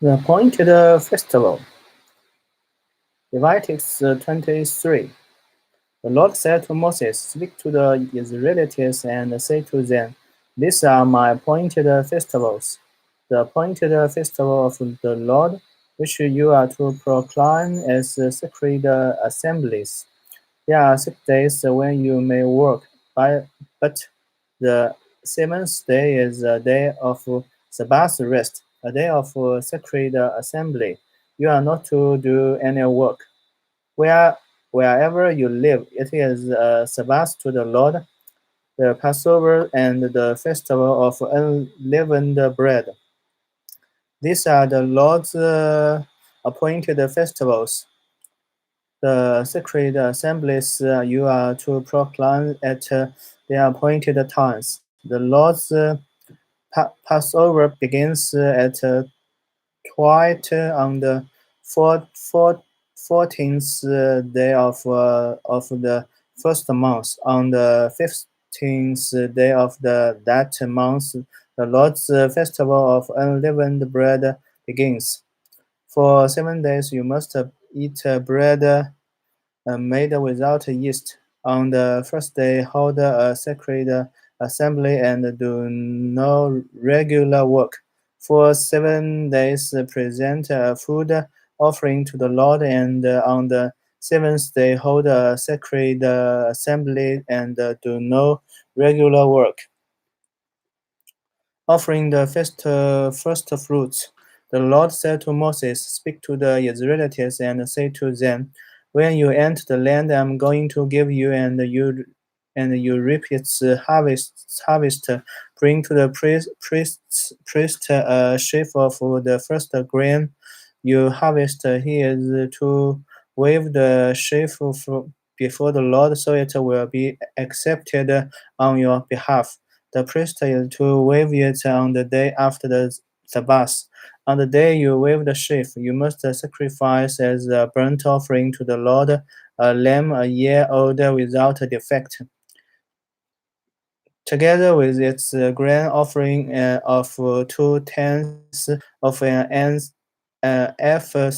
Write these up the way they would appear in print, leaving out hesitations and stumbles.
The appointed festival. Leviticus 23. The Lord said to Moses, Speak to the Israelites and say to them, These are my appointed festivals, the appointed festival of the Lord, which you are to proclaim as sacred assemblies. There are 6 days when you may work, but the seventh day is a day of Sabbath rest, a day of sacred assembly. You are not to do any work. Where, Wherever you live, it is a Sabbath to the Lord, the Passover and the festival of unleavened bread. These are the Lord's appointed festivals. The sacred assemblies you are to proclaim at their appointed times. The Lord's Passover begins at twilight on the 14th day of the first month. On the 15th day of that month, the Lord's festival of unleavened bread begins. For 7 days you must eat bread made without yeast. On the first day, hold a sacred assembly and do no regular work. For 7 days, present a food offering to the Lord, and on the seventh day, hold a sacred assembly and do no regular work. Offering the first fruits. The Lord said to Moses, Speak to the Israelites and say to them, When you enter the land I am going to give you, and you reap its harvest, bring to the priest a sheaf of the first grain you harvest. He is to wave the sheaf before the Lord, so it will be accepted on your behalf. The priest is to wave it on the day after the Sabbath. On the day you wave the sheaf, you must sacrifice as a burnt offering to the Lord a lamb a year old without defect, together with its grain offering of 2/10 of an ephah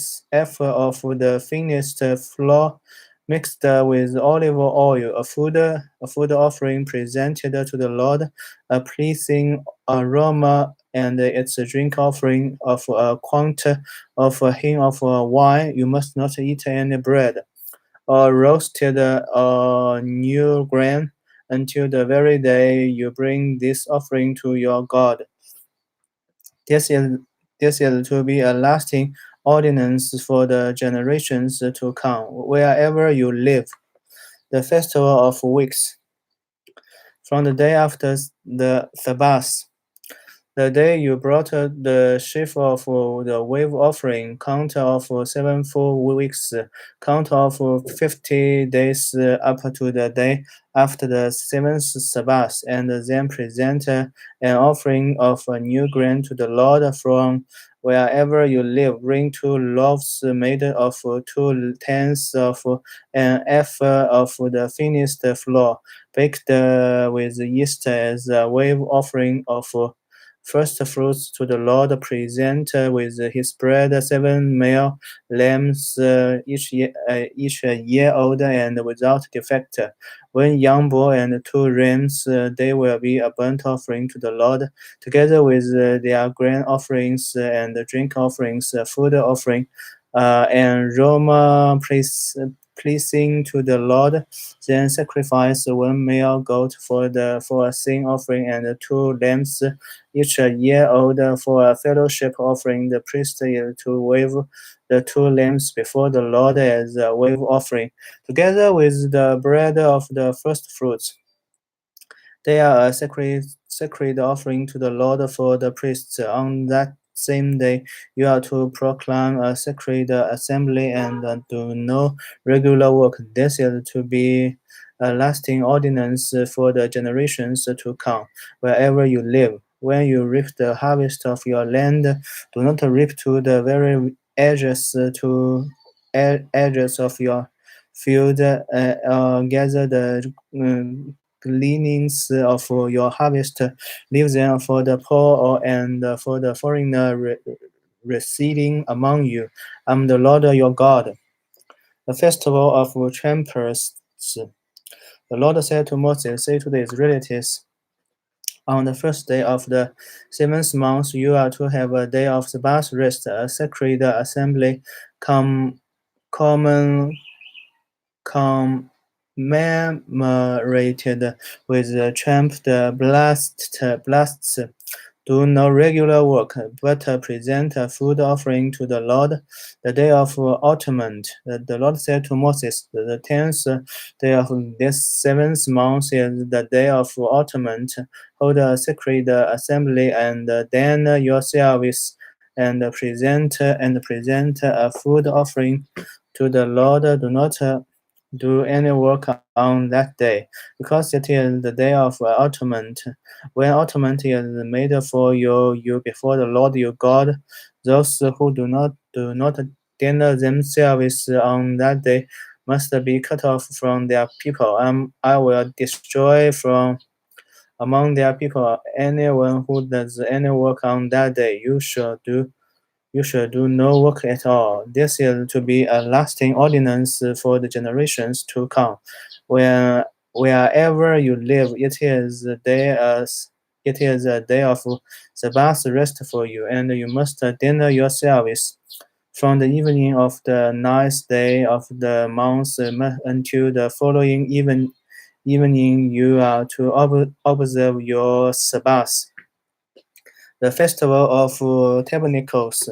of the finest flour mixed with olive oil, a food offering presented to the Lord, a pleasing aroma, and its drink offering of a quart of a hin of wine. You must not eat any bread or roasted or new grain until the very day you bring this offering to your God. This is, this is to be a lasting ordinance for the generations to come, wherever you live. The Festival of Weeks. From the day after the Sabbath, the day you brought the sheaf of the wave offering, count of 7 full weeks, count of 50 days up to the day after the seventh Sabbath, and then present an offering of new grain to the Lord from wherever you live. Bring 2 loaves made of 2/10 of an ephah of the finest flour, baked with yeast as a wave offering of first fruits to the Lord. Present with his bread 7 male lambs, each a year old and without defect. 1 young bull and 2 rams, they will be a burnt offering to the Lord, together with their grain offerings and drink offerings, food offering, and aroma pleasing to the Lord. Then sacrifice 1 male goat for a sin offering and 2 lambs, each a year old, for a fellowship offering. The priest is to wave the 2 lambs before the Lord as a wave offering, together with the bread of the first fruits. They are a sacred offering to the Lord for the priests. On that same day, you are to proclaim a sacred assembly and do no regular work. This is to be a lasting ordinance for the generations to come, wherever you live. When you reap the harvest of your land, do not reap to the very edges of your field, gather the gleanings of your harvest, leave them for the poor and for the foreigner residing among you. I'm the Lord your God. The festival of trumpets. The Lord said to Moses, say to the Israelites, on the first day of the seventh month, you are to have a day of Sabbath rest, a sacred assembly, common commemorated with trumpet blasts. Do no regular work, but present a food offering to the Lord the day of atonement. The Lord said to Moses, the 10th day of this seventh month is the day of atonement. Hold a sacred assembly, and then yourselves and present a food offering to the Lord. Do not do any work on that day, because it is the day of atonement. When atonement is made for you before the Lord your God, those who do not dinner themselves on that day must be cut off from their people. I will destroy from among their people anyone who does any work on that day. You shall do no work at all. This is to be a lasting ordinance for the generations to come. Wherever you live, it is a day of Sabbath rest for you, and you must dinner yourselves from the evening of the ninth day of the month until the following evening. You are to observe your Sabbath. The festival of tabernacles.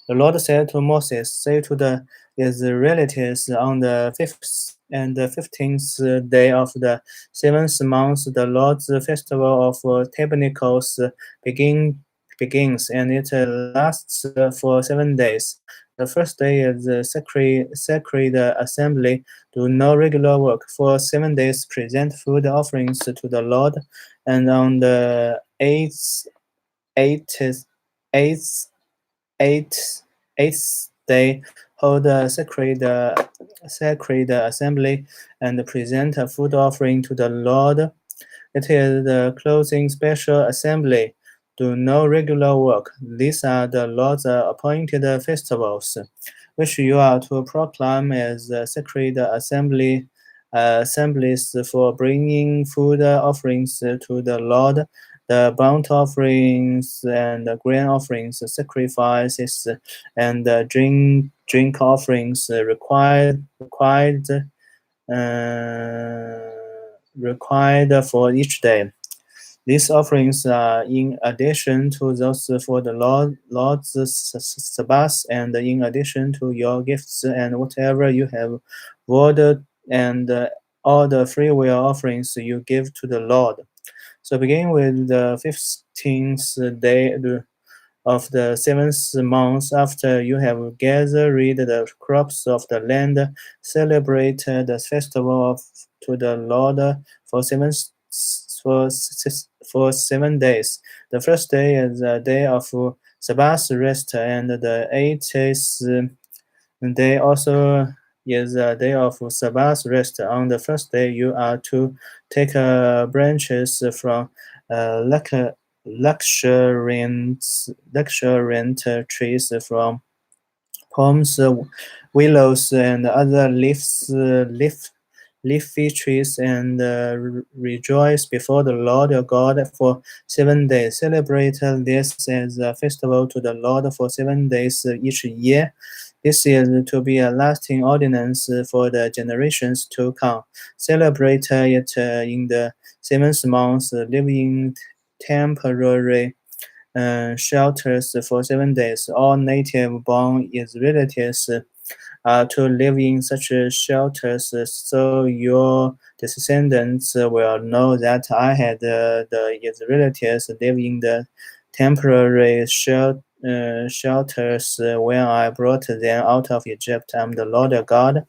The Lord said to Moses, say to the Israelites, on the 15th day of the seventh month, the Lord's festival of tabernacles begins, and it lasts for 7 days. The first day is the sacred assembly. Do no regular work. For 7 days, present food offerings to the Lord, and on the eighth, eighth eighth day, hold a sacred assembly and present a food offering to the Lord. It is the closing special assembly. Do no regular work. These are the Lord's appointed festivals, which you are to proclaim as sacred assemblies for bringing food offerings to the Lord, the burnt offerings and the grain offerings, sacrifices, and drink offerings uh, required for each day. These offerings are in addition to those for the Lord's Sabbath, and in addition to your gifts and whatever you have vowed, and all the freewill offerings you give to the Lord. So begin with the 15th day of the seventh month, after you have gathered the crops of the land. Celebrate the festival to the Lord for for 7 days. The first day is a day of Sabbath rest, and the 80th day also is a day of Sabbath rest. On the first day, you are to take branches from luxuriant trees, from palms, willows, and other leafy trees, and rejoice before the Lord your God for 7 days. Celebrate this as a festival to the Lord for 7 days each year. This is to be a lasting ordinance for the generations to come. Celebrate it in the seventh month. Live in temporary shelters for 7 days. All native-born Israelites to live in such shelters, so your descendants will know that I had the Israelites live in the temporary shelters when I brought them out of Egypt. I'm the Lord God.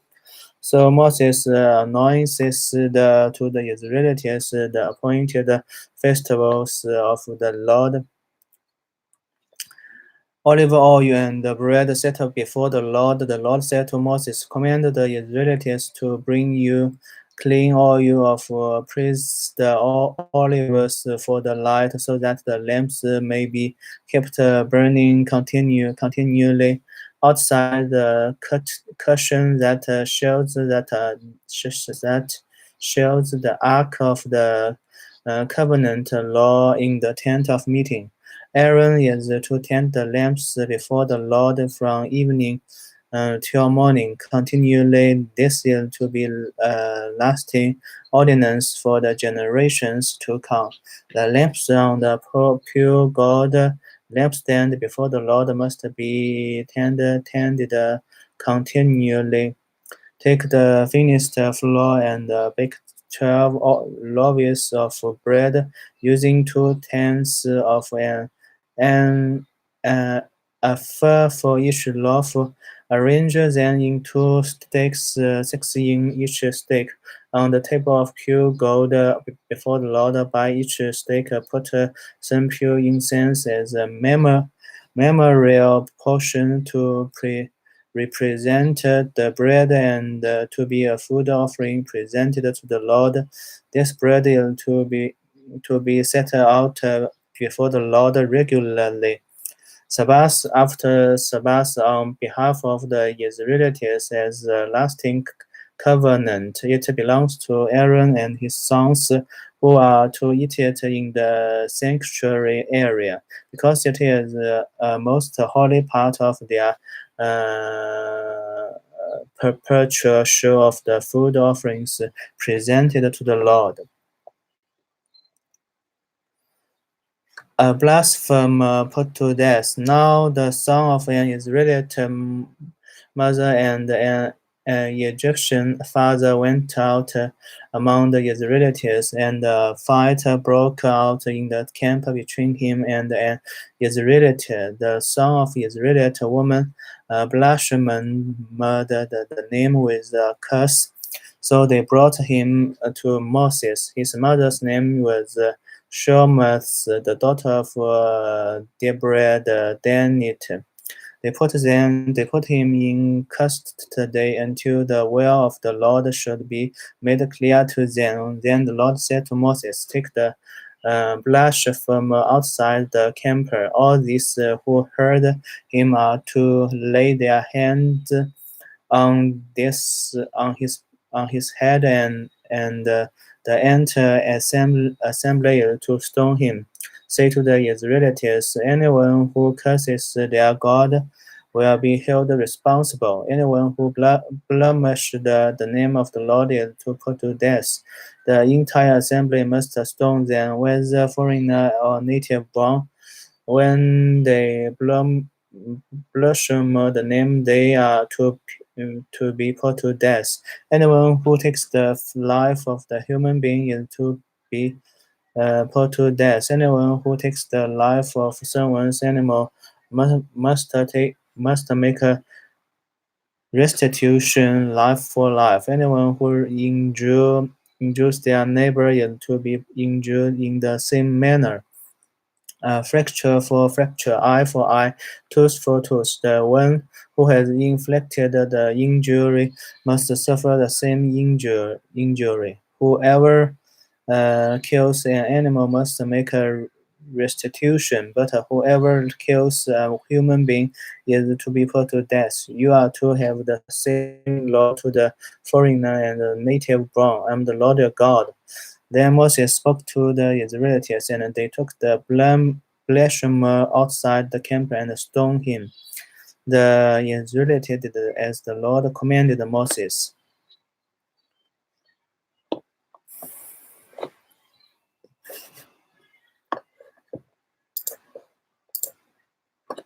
So Moses anoints to the Israelites the appointed festivals of the Lord. Olive oil and the bread set up before the Lord. The Lord said to Moses, command the Israelites to bring you clean oil of praise the olives for the light, so that the lamps may be kept burning continually. Outside the cushion that that shields the ark of the covenant law in the tent of meeting. Aaron is to tend the lamps before the Lord from evening till morning continually. This is to be lasting ordinance for the generations to come. The lamps on the pure gold lampstand before the Lord must be tended continually. Take the finished flour and bake 12 loaves of bread using 2 tenths of an uh, a fur for each loaf. Arrange them in 2 sticks, 6 in each stick. On the table of pure gold before the Lord, by each stick, put some pure incense as a memorial portion to represent the bread and to be a food offering presented to the Lord. This bread is to be set out before the Lord regularly. Sabbath after Sabbath on behalf of the Israelites as a lasting covenant. It belongs to Aaron and his sons who are to eat it in the sanctuary area, because it is a most holy part of their perpetual show of the food offerings presented to the Lord. A blasphemer put to death. Now the son of an Israelite mother and an Egyptian father went out among the Israelites, and a fight broke out in the camp between him and an Israelite. The son of Israelite woman blasphemed the name with a curse. So they brought him to Moses. His mother's name was Shelmath, the daughter of Deborah the Danite. They put him in custody until the will of the Lord should be made clear to them. Then the Lord said to Moses, "Take the blasphemer outside the camp. All these who heard him are to lay their hands on his head and the entire assembly to stone him. Say to the Israelites, anyone who curses their God will be held responsible. Anyone who blemishes the name of the Lord is to put to death. The entire assembly must stone them, whether foreigner or native born. When they blaspheme the name, they are to be put to death. Anyone who takes the life of the human being is to be put to death. Anyone who takes the life of someone's animal must make a restitution life for life. Anyone who injures their neighbor is to be injured in the same manner. Fracture for fracture, eye for eye, tooth for tooth. The one who has inflicted the injury must suffer the same injury. Whoever kills an animal must make a restitution, but whoever kills a human being is to be put to death. You are to have the same law to the foreigner and the native born. I am the Lord your God. Then Moses spoke to the Israelites, and they took the blasphemer outside the camp and stoned him. The Israelites did as the Lord commanded Moses.